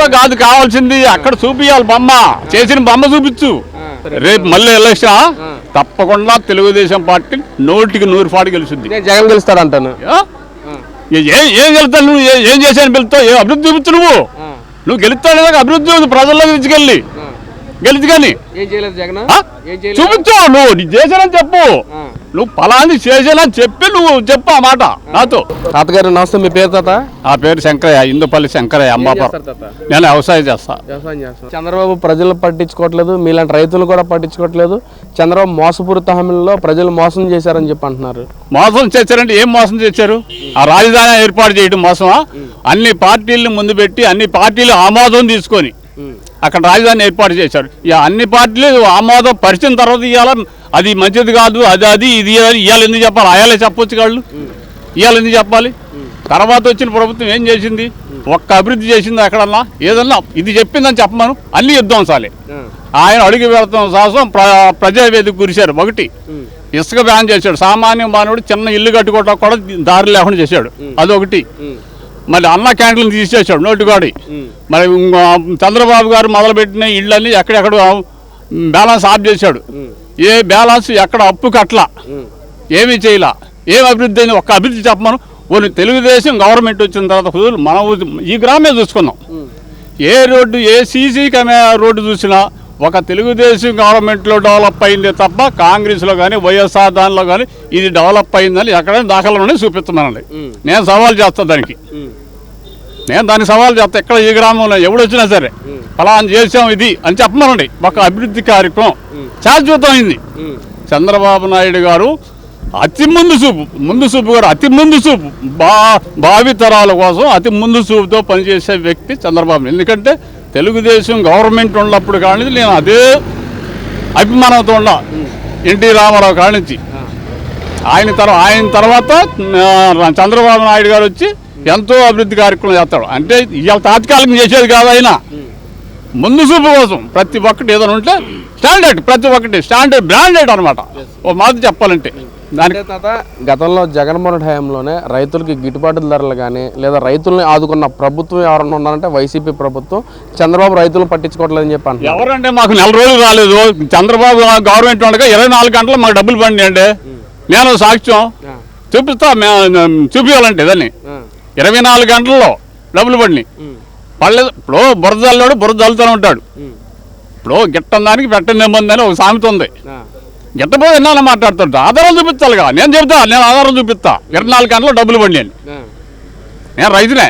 Photo కాదు కావాల్సింది, అక్కడ చూపియాలి బొమ్మ, చేసిన బొమ్మ చూపించు. రేపు మళ్ళీ ఎలక్షన్ తప్పకుండా తెలుగుదేశం పార్టీ 100% గెలుస్తుంది. జగన్ గెలుస్తాడు అంటాను. ఏం గెలుస్తావు నువ్వు? ఏం చేశాను గెలుస్తావు? ఏ అభివృద్ధి చూపించు నువ్వు గెలుస్తావు. అభివృద్ధి ప్రజల్లో తీసుకెళ్ళి గెలిచి కానీ చూపించు. నువ్వు నీ చేశానని చెప్పు, నువ్వు ఫలాన్ని చేశానని చెప్పి నువ్వు చెప్పు ఆ మాట నాతో. తాతగారు నమస్తే, మీ పేరు తాత? ఆ పేరు శంకరయ్య, ఇందుపల్లి శంకరయ్య, అంబాపురం. నేను వ్యవసాయం చేస్తా. చంద్రబాబు ప్రజలు పట్టించుకోవట్లేదు, మీలాంటి రైతులు కూడా పట్టించుకోవట్లేదు. చంద్రబాబు మోసపూరిత హామీల్లో ప్రజలు మోసం చేశారని చెప్పి అంటున్నారు. మోసం చేశారంటే ఏం మోసం చేశారు? ఆ రాజధాని ఏర్పాటు చేయడం మోసమా? అన్ని పార్టీలను ముందు పెట్టి అన్ని పార్టీలు ఆమోదం తీసుకొని అక్కడ రాజధాని ఏర్పాటు చేశారు. అన్ని పార్టీలు ఆమోదం పరిచిన తర్వాత ఇవాళ అది మంచిది కాదు, అది ఇది ఇవాళ ఎందుకు చెప్పాలి? అయాలే చెప్పొచ్చు కాళ్ళు, ఇవాళ ఎందుకు చెప్పాలి? తర్వాత వచ్చిన ప్రభుత్వం ఏం చేసింది? ఒక్క అభివృద్ధి చేసింది ఎక్కడన్నా? ఏదన్నా ఇది చెప్పిందని చెప్పమను. అన్ని విధ్వంసాలే. ఆయన అడుగు వెళ్తాం సాహసం ప్రజావేదిక కురిశారు. ఒకటి ఇసుక బ్యాన్ చేశాడు. సామాన్య మానవుడు చిన్న ఇల్లు కట్టుకోవడం కూడా దారి లేకుండా చేశాడు, అదొకటి. మళ్ళీ అన్న క్యాంటీన్ తీసేసాడు నోటిగాడి. మరి చంద్రబాబు గారు మొదలుపెట్టిన ఇళ్ళని ఎక్కడెక్కడ బ్యాలెన్స్ ఆఫ్ చేశాడు. ఏ బ్యాలెన్స్ ఎక్కడ అప్పు కట్టలా, ఏమీ చేయలా. ఏం అభివృద్ధి అని ఒక్క అభివృద్ధి చెప్పమను. ఓన్లీ తెలుగుదేశం గవర్నమెంట్ వచ్చిన తర్వాత మనం ఈ గ్రామే చూసుకుందాం. ఏ రోడ్డు, ఏ సీసీ రోడ్డు చూసినా ఒక తెలుగుదేశం గవర్నమెంట్లో డెవలప్ అయిందే తప్ప కాంగ్రెస్లో కానీ వైఎస్ఆర్ దానిలో కానీ ఇది డెవలప్ అయిందని ఎక్కడైనా దాఖలోనే చూపిస్తున్నానండి. నేను సవాల్ చేస్తాను దానికి, నేను దానికి సవాల్ చేస్తా. ఎక్కడ ఈ గ్రామంలో ఎవడొచ్చినా సరే ఫలానా చేసాం ఇది అని చెప్పమనండి. ఒక అభివృద్ధి కార్యక్రమం శాశ్వతమైంది. చంద్రబాబు నాయుడు గారు అతి ముందు చూపు గారు అతి ముందు చూపు భావితరాల కోసం అతి ముందు చూపుతో పనిచేసే వ్యక్తి చంద్రబాబు. ఎందుకంటే తెలుగుదేశం గవర్నమెంట్ ఉన్నప్పుడు కానీ నేను అదే అభిమానంతో ఉన్నా. ఎన్టీ రామారావు కానించి ఆయన తర్వాత చంద్రబాబు నాయుడు గారు వచ్చి ఎంతో అభివృద్ధి కార్యక్రమం చేస్తాడు. అంటే ఇవాళ తాత్కాలికం చేసేది కాదు, ఆయన ముందు చూపు కోసం ప్రతి ఒక్కటి ఏదైనా ఉంటే స్టాండర్డ్, ప్రతి ఒక్కటి స్టాండర్డ్ బ్రాండెడ్ అనమాట. ఓ మాట చెప్పాలంటే దాని గతంలో జగన్మోహన్ హయాంలోనే రైతులకి గిట్టుబాటు ధరలు కానీ లేదా రైతుల్ని ఆదుకున్న ప్రభుత్వం ఎవరన్నా ఉన్నారంటే వైసీపీ ప్రభుత్వం. చంద్రబాబు రైతులు పట్టించుకోవట్లేదని చెప్పి అంటారు. ఎవరంటే మాకు 4 రోజులు రాలేదు. చంద్రబాబు గవర్నమెంట్ ఉండగా 24 గంటలు మాకు డబ్బులు పండి అండి. నేను సాక్ష్యం చూపిస్తా, చూపించాలంటే దాన్ని 24 గంటల్లో డబ్బులు పడినాయి. పడలేదు. ఇప్పుడు బురద జల్లుతూనే ఉంటాడు. ఇప్పుడు గిట్టం దానికి పెట్టని ఇబ్బంది ఒక సామెత ఉంది. గిట్టపోతే ఎన్నాళ్ళు మాట్లాడుతుంటా, ఆధారాలు చూపించాలిగా. నేను చెప్తా, నేను ఆధారం చూపిస్తా. 24 గంటల్లో డబ్బులు పడినాయి. నేను రైతునే,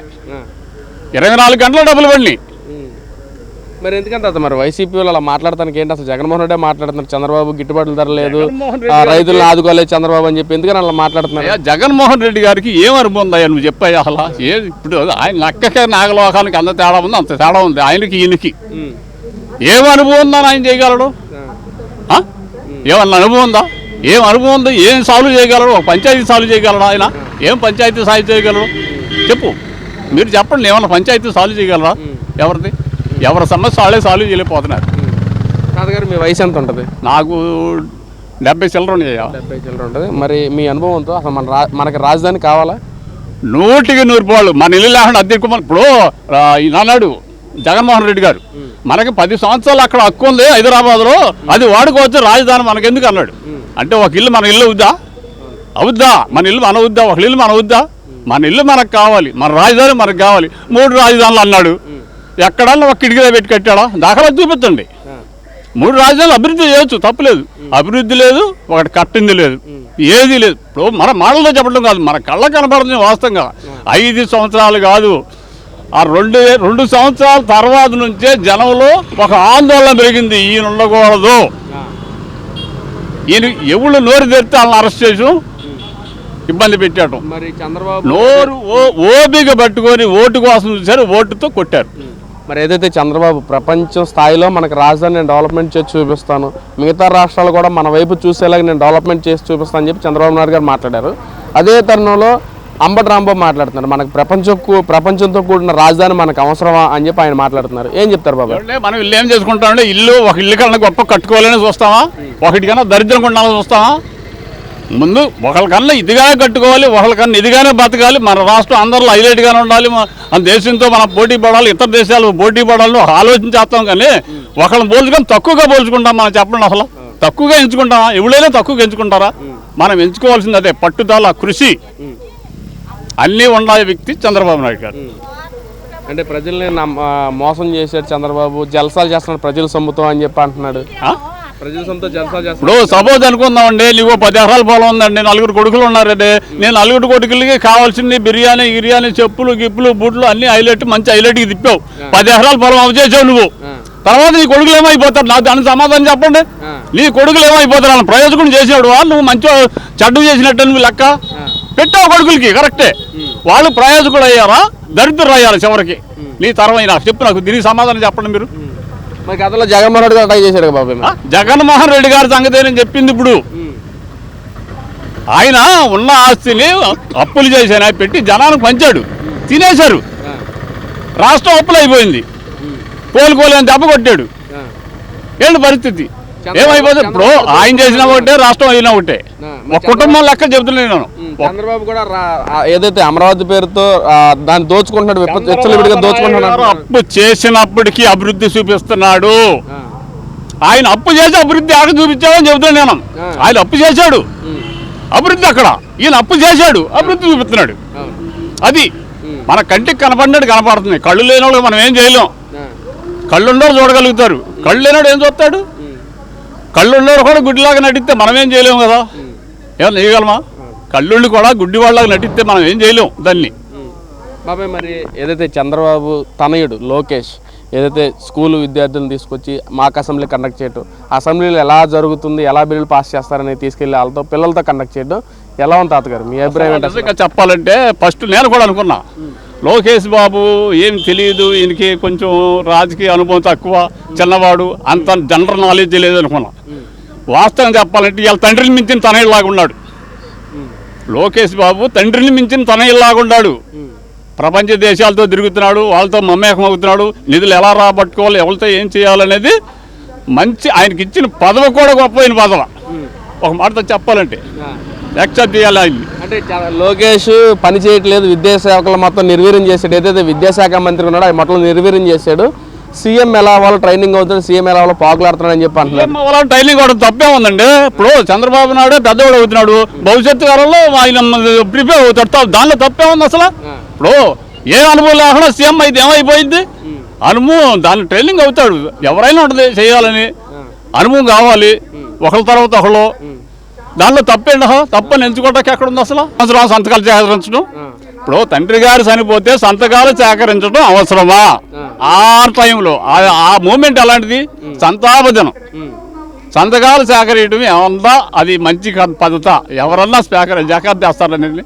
24 గంటల్లో డబ్బులు పడినాయి. మరి ఎందుకంటే మరి వైసీపీ వాళ్ళు అలా మాట్లాడటానికి ఏంటి? అసలు జగన్మోహన్ రెడ్డి మాట్లాడుతున్నారు చంద్రబాబు గిట్టుబాటు ధర లేదు, రైతులను ఆదుకోలేదు చంద్రబాబు అని చెప్పి ఎందుకని అలా మాట్లాడుతున్నారు? జగన్మోహన్ రెడ్డి గారికి ఏం అనుభవం ఉందా నువ్వు చెప్పాయి? అసలు ఇప్పుడు ఆయన నక్కకే నాగలోకానికి అంత తేడా ఉంది, అంత తేడా ఉంది ఆయనకి ఈయనకి. ఏం అనుభవం ఉందని ఆయన చేయగలడు? ఏమన్నా అనుభవం ఉందా? ఏం అనుభవం ఉందా? ఏం సాల్వ్ చేయగలడు? ఒక పంచాయతీ సాల్వ్ చేయగలడు ఆయన? ఏం పంచాయతీ సాల్వ్ చేయగలడు చెప్పు, మీరు చెప్పండి. ఏమన్నా పంచాయతీ సాల్వ్ చేయగలరా? ఎవరి సమస్య వాళ్ళే సాల్వ్ చేయలేకపోతున్నారు. కాదుగారు మీ వయసు ఎంత ఉంటుంది? నాకు 70 చిల్లర 70 చిల్లర ఉంటుంది. మరి మీ అనుభవంతో అసలు మనకి రాజధాని కావాలా? 100% మన ఇల్లు లేకుండా అద్దెకు. ఇప్పుడు ఈనాడు జగన్మోహన్ రెడ్డి గారు మనకి 10 సంవత్సరాలు అక్కడ హక్కు ఉంది హైదరాబాద్లో, అది వాడుకోవచ్చు, రాజధాని మనకెందుకు అన్నాడు. అంటే ఒక ఇల్లు మన ఇల్లు అవుద్దా? మన ఇల్లు మన అవుద్దా? ఒక ఇల్లు మన అవుద్దా? మన ఇల్లు మనకు కావాలి, మన రాజధాని మనకు కావాలి. 3 రాజధానులు అన్నాడు. ఎక్కడన్నా ఒక కిటికీలో పెట్టి కట్టాడా? దాఖలా చూపించండి. 3 రాజధానులు అభివృద్ధి చేయొచ్చు, తప్పులేదు. అభివృద్ధి లేదు, ఒకటి కట్టింది లేదు, ఏది లేదు. ఇప్పుడు మన మాటలతో చెప్పడం కాదు, మన కళ్ళ కనబడుతుంది వాస్తవంగా. 5 సంవత్సరాలు కాదు, ఆ 2 సంవత్సరాల తర్వాత నుంచే జనంలో ఒక ఆందోళన పెరిగింది. ఈయన ఉండకూడదు, ఈయన ఎవరు నోరు తెరితే వాళ్ళని అరెస్ట్ చేసి ఇబ్బంది పెట్టాడు. మరి చంద్రబాబు నోరు ఓపిక పట్టుకొని ఓటు కోసం చూశారు, ఓటుతో కొట్టారు. మరి ఏదైతే చంద్రబాబు ప్రపంచం స్థాయిలో మనకు రాజధాని నేను డెవలప్మెంట్ చేసి చూపిస్తాను, మిగతా రాష్ట్రాలు కూడా మన వైపు చూసేలాగా నేను డెవలప్మెంట్ చేసి చూపిస్తాను అని చెప్పి చంద్రబాబు నాయుడు గారు మాట్లాడారు. అదే తరుణంలో అంబటి రాంబాబు మాట్లాడుతున్నారు, మనకు ప్రపంచంతో కూడిన రాజధాని మనకు అవసరమా అని చెప్పి ఆయన మాట్లాడుతున్నారు. ఏం చెప్తారు బాబు? మనం ఇల్లు ఏం చేసుకుంటామంటే, ఒక ఇల్లు కన్నా గొప్ప కట్టుకోవాలని చూస్తామా? ఒకటి కన్నా దరిద్రం కొండాలని చూస్తామా? ముందు ఒకరికన్నా ఇదిగానే కట్టుకోవాలి, ఒకరికన్నా ఇదిగానే బతకాలి. మన రాష్ట్రం అందరిలో హైలైట్గానే ఉండాలి. మన దేశంతో మనం పోటీ పడాలి, ఇతర దేశాలు పోటీ పడాలని ఆలోచన చేస్తాం. కానీ ఒకళ్ళని పోల్చుకొని తక్కువగా పోల్చుకుంటాం. మనం చెప్పండి, అసలు తక్కువగా ఎంచుకుంటామా? ఎవరైనా తక్కువగా ఎంచుకుంటారా? మనం ఎంచుకోవాల్సింది అదే పట్టుదల, కృషి అన్నీ ఉండాలి వ్యక్తి చంద్రబాబు నాయుడు గారు. అంటే ప్రజల్ని మోసం చేశాడు చంద్రబాబు, జల్సాలు చేస్తున్నాడు ప్రజల సొమ్ముతో అని చెప్పి అంటున్నాడు. ప్రజల సొమ్ముతో జల్సాలు చేస్తున్నాడు. ఇప్పుడు సపోజ్ అనుకుందామండి, నీకు 10 ఎకరాల పొలం ఉందండి, 4 కొడుకులు ఉన్నారండి. నేను 4 కొడుకులకి కావాల్సింది బిర్యానీ, చెప్పులు, గిప్పులు, బూట్లు అన్ని హైలైట్, మంచి హైలైట్కి తిప్పావు. 10 ఎకరాల పొలం అవచేసావు నువ్వు. తర్వాత నీ కొడుకులు ఏమైపోతారు? నాకు దానికి సమాధానం చెప్పండి. నీ కొడుకులు ఏమైపోతారు? వాళ్ళని ప్రయోజకుడు చేసేవాడు నువ్వు, మంచి చెడ్డు చేసినట్టు నువ్వు లెక్క పెట్టావు కొడుకులకి. కరెక్టే, వాళ్ళు ప్రయోజకుడు అయ్యారా, దరిద్రులు అయ్యారా చివరికి? నీ తరమైన చెప్పు, నాకు దీనికి సమాధానం చెప్పండి మీరు. మరి గతంలో జగన్మోహన్ రెడ్డి గారు అటాక్ చేశాడు బాబాయ్. జగన్మోహన్ రెడ్డి గారి సంగతి నేను చెప్పింది. ఇప్పుడు ఆయన ఉన్న ఆస్తిని అప్పులు చేశాను పెట్టి జనానికి పంచాడు, తినేశారు. రాష్ట్రం అప్పులు అయిపోయింది, కోలుకోలేని దెబ్బ కొట్టాడు. ఏంటి పరిస్థితి? ఏమైపోతుంది? ఇప్పుడు ఆయన చేసినా ఒకటే, రాష్ట్రం అయినా ఒకటే. ఒక కుటుంబం లెక్క చెబుతున్నాను నేను. చంద్రబాబు కూడా ఏదైతే అమరావతి పేరుతో దాన్ని దోచుకుంటున్నాడు, దోచుకుంటున్నాడు. అప్పు చేసినప్పటికీ అభివృద్ధి చూపిస్తున్నాడు. ఆయన అప్పు చేసి అభివృద్ధి ఆడ చూపించాడని చెబుతున్నాను నేను. ఆయన అప్పు చేశాడు, అభివృద్ధి అక్కడ. ఈయన అప్పు చేశాడు, అభివృద్ధి చూపిస్తున్నాడు. అది మన కంటికి కనపడినట్టు కనపడుతుంది. కళ్ళు లేని వాళ్ళకి మనం ఏం చేయలేం. కళ్ళున్నోడు చూడగలుగుతారు, కళ్ళు లేనాడు ఏం చూస్తాడు? కళ్ళున్నోడు కూడా గుడ్డిలాగా నటిస్తే మనం ఏం చేయలేము కదా. ఏమన్నా చేయగలమా? కళ్ళుండి కూడా గుడ్డి వాళ్ళలాగా నటిస్తే మనం ఏం చేయలేం దాన్ని. బాబాయ్, మరి ఏదైతే చంద్రబాబు తనయుడు లోకేష్ ఏదైతే స్కూల్ విద్యార్థులను తీసుకొచ్చి మాక్ అసెంబ్లీ కండక్ట్ చేయటం, అసెంబ్లీలో ఎలా జరుగుతుంది, ఎలా బిల్లులు పాస్ చేస్తారని తీసుకెళ్ళి వాళ్ళతో పిల్లలతో కండక్ట్ చేయడం ఎలా ఉంది తాతగారు? మీ అభిప్రాయం ఏంటంటే? చెప్పాలంటే ఫస్ట్ నేను కూడా అనుకున్నా, లోకేష్ బాబు ఏం తెలియదు, ఈయనకి కొంచెం రాజకీయ అనుభవం తక్కువ, చిన్నవాడు, అంత జనరల్ నాలెడ్జ్ లేదు అనుకున్నా. వాస్తవం చెప్పాలంటే వీళ్ళ తండ్రిని మించిన తనయులాగా ఉన్నాడు. లోకేష్ బాబు తండ్రిని మించిన తనయులాగా ఉన్నాడు. ప్రపంచ దేశాలతో తిరుగుతున్నాడు, వాళ్ళతో మమేకం అవుతున్నాడు. నిధులు ఎలా రాబట్టుకోవాలి, ఎవరితో ఏం చేయాలనేది మంచి, ఆయనకి ఇచ్చిన పదవి కూడా గొప్పైన పదవి. ఒక మాటతో చెప్పాలంటే యాక్సెప్ట్ చేయాలి ఆయన్ని. అంటే లోకేష్ పని చేయట్లేదు, విద్యాశాఖలు మొత్తం నిర్వీర్యం చేశాడు. ఏదైతే విద్యాశాఖ మంత్రి ఉన్నాడో అది మొత్తం నిర్వీర్యం చేశాడు. సీఎం ఎలా అవ్వాలో ట్రైనింగ్ అవుతాడు, సీఎం ఎలా అవ్వాలో పాకులాడుతున్నాడు అని చెప్పి అంటున్నారు. ట్రైనింగ్ కూడా తప్పే ఉందండి. ఇప్పుడు చంద్రబాబు నాయుడు పెద్దవాడు అవుతున్నాడు, భవిష్యత్తు కాలంలో ఆయన ప్రిపేర్ అవుతాడు. దానిలో తప్పే ఉంది అసలు. ఇప్పుడు ఏ అనుభవం లేకుండా సీఎం అయితే ఏమైపోయింది? అనుభవం, దాని ట్రైనింగ్ అవుతాడు. ఎవరైనా ఉంటుంది చేయాలని అనుభవం కావాలి, ఒకరి తర్వాత ఒకళ్ళు. దానిలో తప్పేండి, తప్పని ఎంచుకోవడానికి ఎక్కడ ఉంది అసలు? సంతకాలు సేకరించడం. ఇప్పుడు తండ్రి గారు చనిపోతే సంతకాలు సేకరించడం అవసరమా? ఆ టైంలో ఆ మూమెంట్ అలాంటిది, సంతాప దినం. సంతకాలు సేకరించడం ఏమన్నా అది మంచి పద్ధత? ఎవరన్నా జకాత్ చేస్తారనేది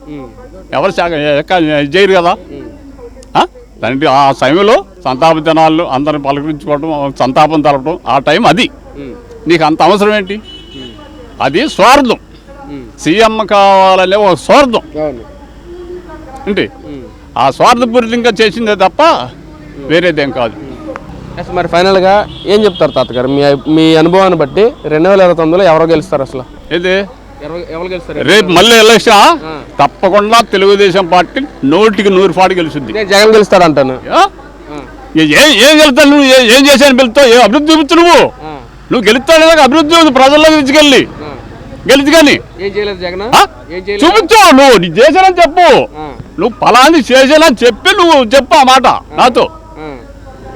ఎవరు చేయరు కదా. తండ్రి ఆ సమయంలో సంతాప దినాలు అందరిని పలకరించుకోవడం, సంతాపం తెలపడం, ఆ టైం అది. నీకు అంత అవసరం ఏంటి? అది స్వార్థం. సీఎం కావాలనే ఒక స్వార్థం అంటే ఆ స్వార్థపూరితంగా చేసిందే తప్ప వేరేదేం కాదు. మరి ఫైనల్గా ఏం చెప్తారు తాతగారు మీ అనుభవాన్ని బట్టి? 2029లో ఎవరో గెలుస్తారు అసలు? ఏది ఎవరు గెలుస్తారు రేపు మళ్ళీ ఎలక్షన్? తప్పకుండా తెలుగుదేశం పార్టీ 100% గెలుస్తుంది. జగన్ గెలుస్తాడు అంటాను. ఏం గెలుస్తావు నువ్వు? ఏం చేశాను పిలుస్తావు? ఏ అభివృద్ధి చూపించు నువ్వు గెలుస్తాడు. అభివృద్ధి ప్రజల్లో తీసుకెళ్ళి గెలిచి కానీ చూపించు. నువ్వు నీ చేశానని చెప్పు, నువ్వు ఫలాన్ని చేశానని చెప్పి నువ్వు చెప్పు ఆ మాట నాతో.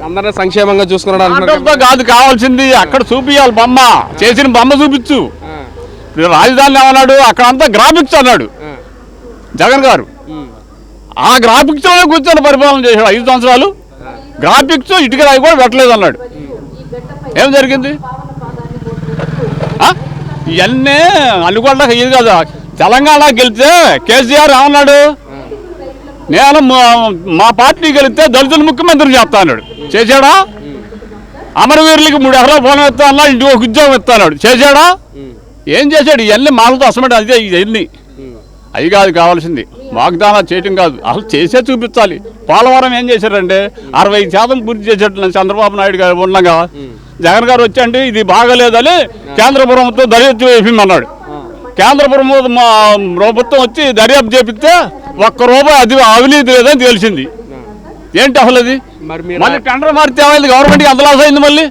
అందరినీ సంక్షేమంగా చూసుకున్నాడు కాదు కావాల్సింది, అక్కడ చూపించాలి బొమ్మ, చేసిన బొమ్మ చూపించు. రాజధాని ఏమన్నాడు? అక్కడ అంతా గ్రాఫిక్స్ అన్నాడు జగన్ గారు. ఆ గ్రాఫిక్స్ లోనే కూర్చొని పరిపాలన చేశాడు 5 సంవత్సరాలు. గ్రాఫిక్స్ ఇటుక రాయి కూడా పెట్టలేదు అన్నాడు. ఏం జరిగింది? ఇవన్నీ అనుకోవడానికి ఇది కదా. తెలంగాణ గెలిస్తే కేసీఆర్ ఏమన్నాడు? నేను మా పార్టీ గెలిస్తే దళితులు ముఖ్యమంత్రి చేస్తా అన్నాడు. చేశాడా? అమరవీరులకి 3 ఎకరాల పొలం ఇస్తా అన్నా, ఇంటికి ఒక ఉద్యోగం ఇస్తా అన్నాడు. చేశాడా? ఏం చేశాడు? ఇవన్నీ మాలతో అసలు అదే ఇవన్నీ అవి కాదు కావాల్సింది. వాగ్దానాలు చేయటం కాదు, అసలు చేసే చూపించాలి. పోలవరం ఏం చేశారంటే 60% పూర్తి చేసేట్టు చంద్రబాబు నాయుడు గారు ఉండగా జగన్ గారు వచ్చండి ఇది బాగలేదని కేంద్ర ప్రభుత్వం దర్యాప్తు వేయమన్నాడు. కేంద్ర ప్రభుత్వం వచ్చి దర్యాప్తు చేపిస్తే ఒక్క రూపాయి అది అవినీతి లేదని తెలిసింది. ఏంటి అసలు అది? మరి మీరు మళ్ళీ టెండర్ మారితే ఏమైంది? గవర్నమెంట్కి ఎంత లాస్ అయింది? మళ్ళీ